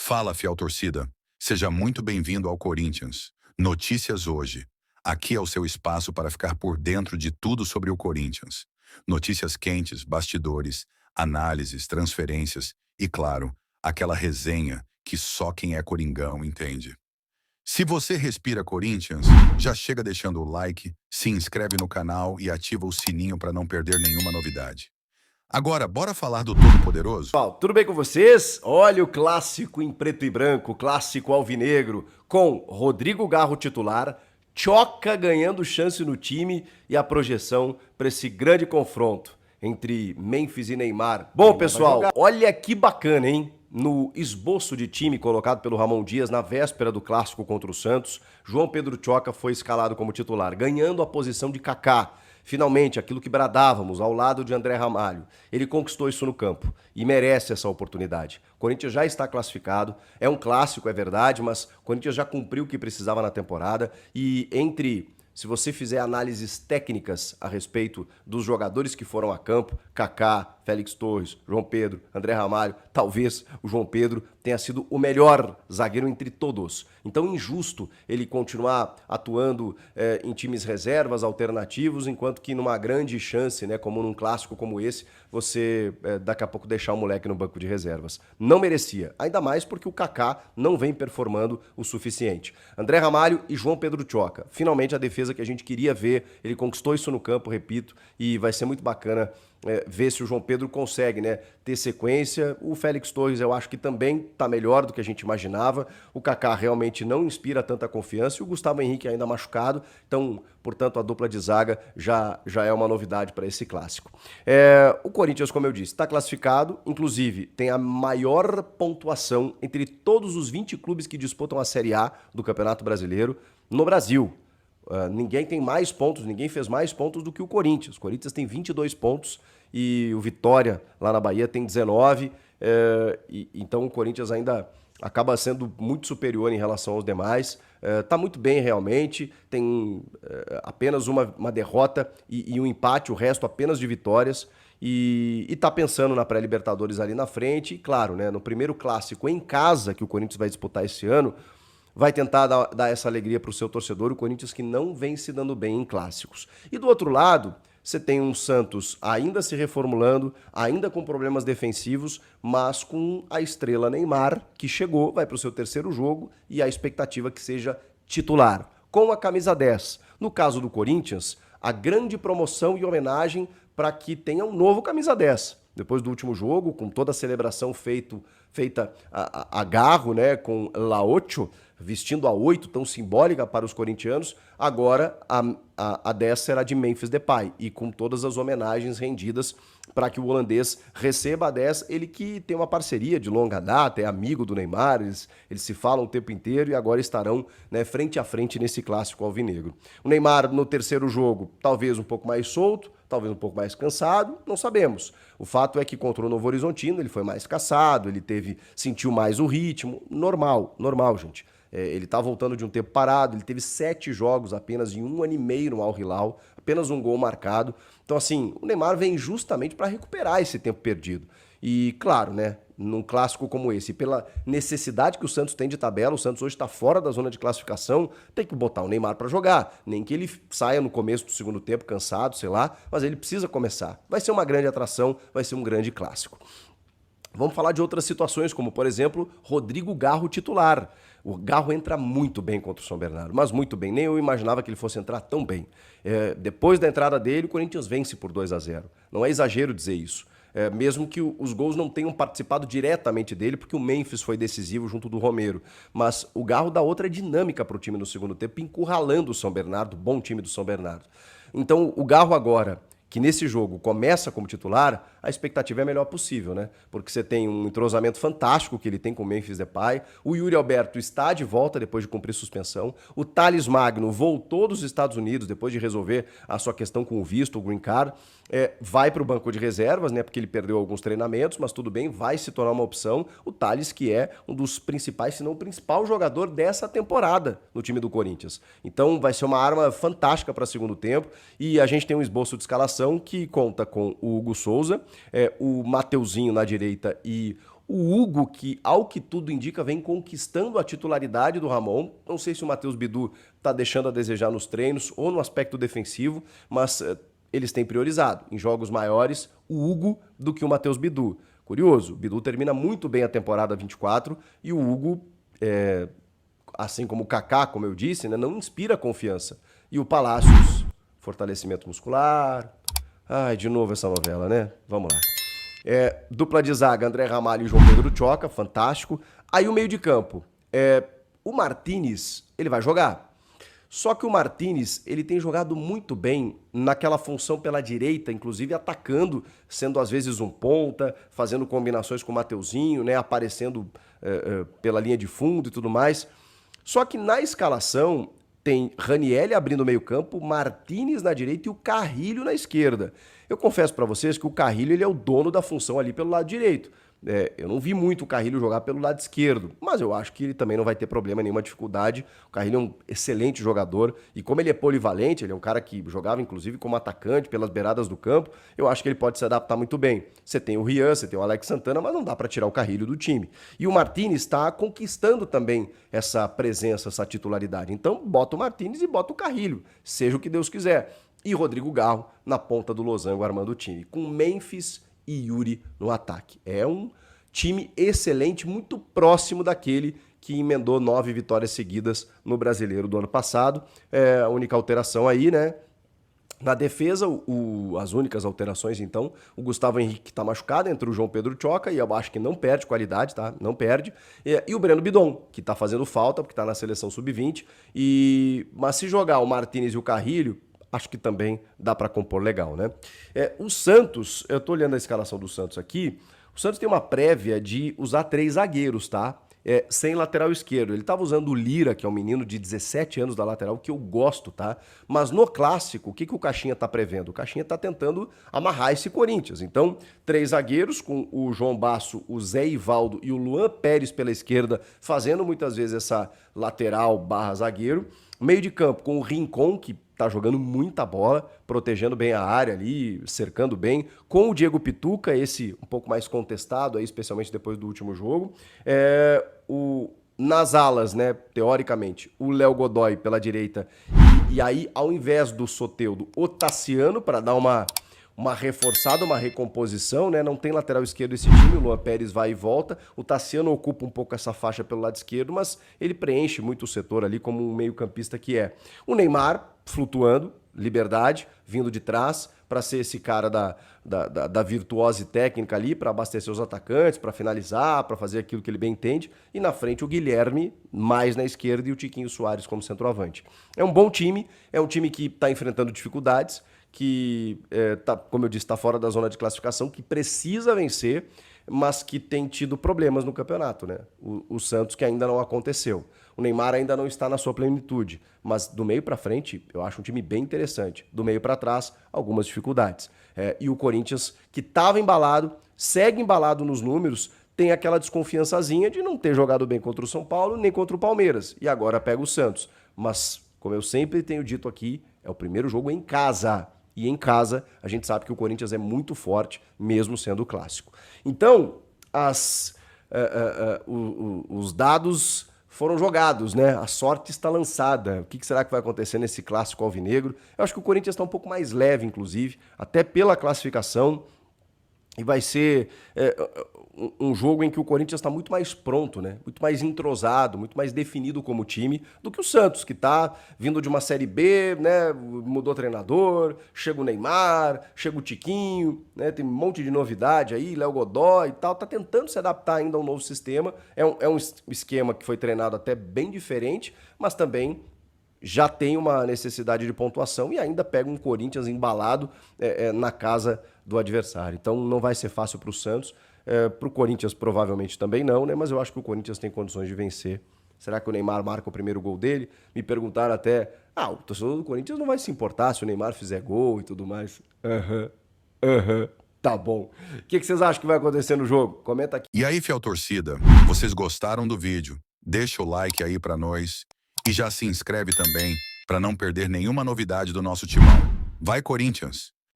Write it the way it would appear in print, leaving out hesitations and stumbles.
Fala, fiel torcida. Seja muito bem-vindo ao Corinthians. Notícias hoje. Aqui é o seu espaço para ficar por dentro de tudo sobre o Corinthians. Notícias quentes, bastidores, análises, transferências e, claro, aquela resenha que só quem é coringão entende. Se você respira Corinthians, já chega deixando o like, se inscreve no canal e ativa o sininho para não perder nenhuma novidade. Agora, bora falar do Todo-Poderoso? Pessoal, tudo bem com vocês? Olha o clássico em preto e branco, clássico alvinegro, com Rodrigo Garro titular, Tchoca ganhando chance no time e a projeção para esse grande confronto entre Memphis e Neymar. Bom, pessoal, olha que bacana, hein? No esboço de time colocado pelo Ramon Dias na véspera do clássico contra o Santos, João Pedro Tchoca foi escalado como titular, ganhando a posição de Kaká. Finalmente, aquilo que bradávamos ao lado de André Ramalho. Ele conquistou isso no campo e merece essa oportunidade. O Corinthians já está classificado, é um clássico, é verdade, mas o Corinthians já cumpriu o que precisava na temporada e se você fizer análises técnicas a respeito dos jogadores que foram a campo, Kaká, Félix Torres, João Pedro, André Ramalho, talvez o João Pedro tenha sido o melhor zagueiro entre todos. Então, injusto ele continuar atuando em times reservas, alternativos, enquanto que numa grande chance, né, como num clássico como esse, você daqui a pouco deixar o moleque no banco de reservas. Não merecia, ainda mais porque o Kaká não vem performando o suficiente. André Ramalho e João Pedro Tchoca. Finalmente a defesa que a gente queria ver, ele conquistou isso no campo, repito, e vai ser muito bacana ver se o João Pedro consegue, né, ter sequência. O Félix Torres eu acho que também está melhor do que a gente imaginava. O Kaká realmente não inspira tanta confiança e o Gustavo Henrique ainda machucado. Então, portanto, a dupla de zaga já é uma novidade para esse clássico. O Corinthians, como eu disse, está classificado. Inclusive, tem a maior pontuação entre todos os 20 clubes que disputam a Série A do Campeonato Brasileiro no Brasil. Ninguém tem mais pontos, ninguém fez mais pontos do que o Corinthians. O Corinthians tem 22 pontos e o Vitória, lá na Bahia, tem 19. Então o Corinthians ainda acaba sendo muito superior em relação aos demais. Está muito bem realmente, tem apenas uma derrota e um empate, o resto apenas de vitórias. E está pensando na pré-Libertadores ali na frente. E claro, né, no primeiro clássico em casa que o Corinthians vai disputar esse ano, vai tentar dar essa alegria para o seu torcedor, o Corinthians que não vem se dando bem em clássicos. E do outro lado, você tem um Santos ainda se reformulando, ainda com problemas defensivos, mas com a estrela Neymar, que chegou, vai para o seu terceiro jogo, e a expectativa que seja titular, com a camisa 10. No caso do Corinthians, a grande promoção e homenagem para que tenha um novo camisa 10. Depois do último jogo, com toda a celebração feita a garro, né, com La Ocho, vestindo a 8, tão simbólica para os corintianos, agora a 10 será de Memphis Depay, e com todas as homenagens rendidas para que o holandês receba a 10, ele que tem uma parceria de longa data, é amigo do Neymar, eles se falam o tempo inteiro e agora estarão, né, frente a frente nesse clássico alvinegro. O Neymar no terceiro jogo, talvez um pouco mais solto, talvez um pouco mais cansado, não sabemos. O fato é que contra o Novo Horizontino ele foi mais cansado, sentiu mais o ritmo, normal, gente. Ele tá voltando de um tempo parado, ele teve 7 jogos apenas em 1 ano e meio no Al Hilal, apenas um gol marcado. Então assim, o Neymar vem justamente para recuperar esse tempo perdido. E claro, né, num clássico como esse, pela necessidade que o Santos tem de tabela, o Santos hoje está fora da zona de classificação, tem que botar o Neymar para jogar. Nem que ele saia no começo do segundo tempo cansado, sei lá, mas ele precisa começar. Vai ser uma grande atração, vai ser um grande clássico. Vamos falar de outras situações, como, por exemplo, Rodrigo Garro titular. O Garro entra muito bem contra o São Bernardo, mas muito bem. Nem eu imaginava que ele fosse entrar tão bem. Depois da entrada dele, o Corinthians vence por 2-0. Não é exagero dizer isso. Mesmo que os gols não tenham participado diretamente dele, porque o Memphis foi decisivo junto do Romero. Mas o Garro dá outra dinâmica para o time no segundo tempo, encurralando o São Bernardo, bom time do São Bernardo. Então, o Garro agora, que nesse jogo começa como titular, a expectativa é a melhor possível, né? Porque você tem um entrosamento fantástico que ele tem com o Memphis Depay, o Yuri Alberto está de volta depois de cumprir suspensão, o Thales Magno voltou dos Estados Unidos depois de resolver a sua questão com o visto, o green card, vai para o banco de reservas, né? Porque ele perdeu alguns treinamentos, mas tudo bem, vai se tornar uma opção. O Thales, que é um dos principais, se não o principal jogador dessa temporada no time do Corinthians. Então vai ser uma arma fantástica para segundo tempo e a gente tem um esboço de escalação que conta com o Hugo Souza, o Mateuzinho na direita e O Hugo, que ao que tudo indica, vem conquistando a titularidade do Ramon. Não sei se o Matheus Bidu está deixando a desejar nos treinos ou no aspecto defensivo, mas eles têm priorizado em jogos maiores o Hugo do que o Matheus Bidu. Curioso, o Bidu termina muito bem a temporada 24 e o Hugo, assim como o Kaká, como eu disse, né, não inspira confiança. E o Palácios, fortalecimento muscular. Ai, de novo essa novela, né? Vamos lá. Dupla de zaga, André Ramalho e João Pedro Tchoca, fantástico. Aí o meio de campo. O Martínez, ele vai jogar. Só que o Martínez, ele tem jogado muito bem naquela função pela direita, inclusive atacando, sendo às vezes um ponta, fazendo combinações com o Mateuzinho, né, aparecendo pela linha de fundo e tudo mais. Só que na escalação tem Ranieri abrindo o meio-campo, Martínez na direita e o Carrilho na esquerda. Eu confesso para vocês que o Carrilho ele é o dono da função ali pelo lado direito. Eu não vi muito o Carrilho jogar pelo lado esquerdo, mas eu acho que ele também não vai ter problema, nenhuma dificuldade. O Carrilho é um excelente jogador e como ele é polivalente, ele é um cara que jogava inclusive como atacante pelas beiradas do campo, eu acho que ele pode se adaptar muito bem. Você tem o Rian, você tem o Alex Santana, mas não dá para tirar o Carrilho do time. E o Martínez está conquistando também essa presença, essa titularidade. Então bota o Martínez e bota o Carrilho, seja o que Deus quiser. E Rodrigo Garro na ponta do losango armando o time, com Memphis e Yuri no ataque. É um time excelente, muito próximo daquele que emendou 9 vitórias seguidas no Brasileiro do ano passado. A única alteração aí, né? Na defesa, as únicas alterações, então, o Gustavo Henrique está machucado, entre o João Pedro Tchoca, e eu acho que não perde qualidade, tá? Não perde. E o Breno Bidon, que está fazendo falta, porque está na seleção sub-20. Mas se jogar o Martínez e o Carrilho, acho que também dá para compor legal, né? O Santos, eu tô olhando a escalação do Santos aqui, o Santos tem uma prévia de usar 3 zagueiros, tá? Sem lateral esquerdo. Ele tava usando o Lira, que é um menino de 17 anos da lateral, que eu gosto, tá? Mas no clássico, o que o Caixinha tá prevendo? O Caixinha tá tentando amarrar esse Corinthians. Então, 3 zagueiros, com o João Basso, o Zé Ivaldo e o Luan Pérez pela esquerda, fazendo muitas vezes essa lateral barra zagueiro. Meio de campo com o Rincon, que tá jogando muita bola, protegendo bem a área ali, cercando bem, com o Diego Pituca, esse um pouco mais contestado, aí, especialmente depois do último jogo. Nas alas, né, teoricamente, o Léo Godoy pela direita, e aí, ao invés do Soteldo, o Tassiano, para dar uma reforçada, uma recomposição, né? Não tem lateral esquerdo esse time, o Luan Pérez vai e volta. O Tassiano ocupa um pouco essa faixa pelo lado esquerdo, mas ele preenche muito o setor ali como um meio-campista que é. O Neymar flutuando, liberdade, vindo de trás, para ser esse cara da virtuose técnica ali, para abastecer os atacantes, para finalizar, para fazer aquilo que ele bem entende. E na frente o Guilherme, mais na esquerda, e o Tiquinho Soares como centroavante. É um bom time, é um time que está enfrentando dificuldades, que, como eu disse, está fora da zona de classificação, que precisa vencer, mas que tem tido problemas no campeonato, né? O Santos que ainda não aconteceu. O Neymar ainda não está na sua plenitude, mas do meio para frente eu acho um time bem interessante. Do meio para trás, algumas dificuldades. E o Corinthians, que estava embalado, segue embalado nos números, tem aquela desconfiançazinha de não ter jogado bem contra o São Paulo nem contra o Palmeiras. E agora pega o Santos. Mas, como eu sempre tenho dito aqui, é o primeiro jogo em casa. E em casa, a gente sabe que o Corinthians é muito forte, mesmo sendo o clássico. Então, os dados foram jogados, né? A sorte está lançada. O que será que vai acontecer nesse clássico alvinegro? Eu acho que o Corinthians está um pouco mais leve, inclusive, até pela classificação. E vai ser um jogo em que o Corinthians está muito mais pronto, né? Muito mais entrosado, muito mais definido como time do que o Santos, que está vindo de uma Série B, né? Mudou treinador, chega o Neymar, chega o Tiquinho, né? Tem um monte de novidade aí, Léo Godoy e tal. Está tentando se adaptar ainda a um novo sistema. É um esquema que foi treinado até bem diferente, mas também já tem uma necessidade de pontuação e ainda pega um Corinthians embalado na casa do adversário. Então não vai ser fácil para o Santos, para o Corinthians provavelmente também não, né? Mas eu acho que o Corinthians tem condições de vencer. Será que o Neymar marca o primeiro gol dele? Me perguntaram até, o torcedor do Corinthians não vai se importar se o Neymar fizer gol e tudo mais. Tá bom. O que vocês acham que vai acontecer no jogo? Comenta aqui. E aí, fiel torcida, vocês gostaram do vídeo? Deixa o like aí pra nós e já se inscreve também para não perder nenhuma novidade do nosso timão. Vai, Corinthians!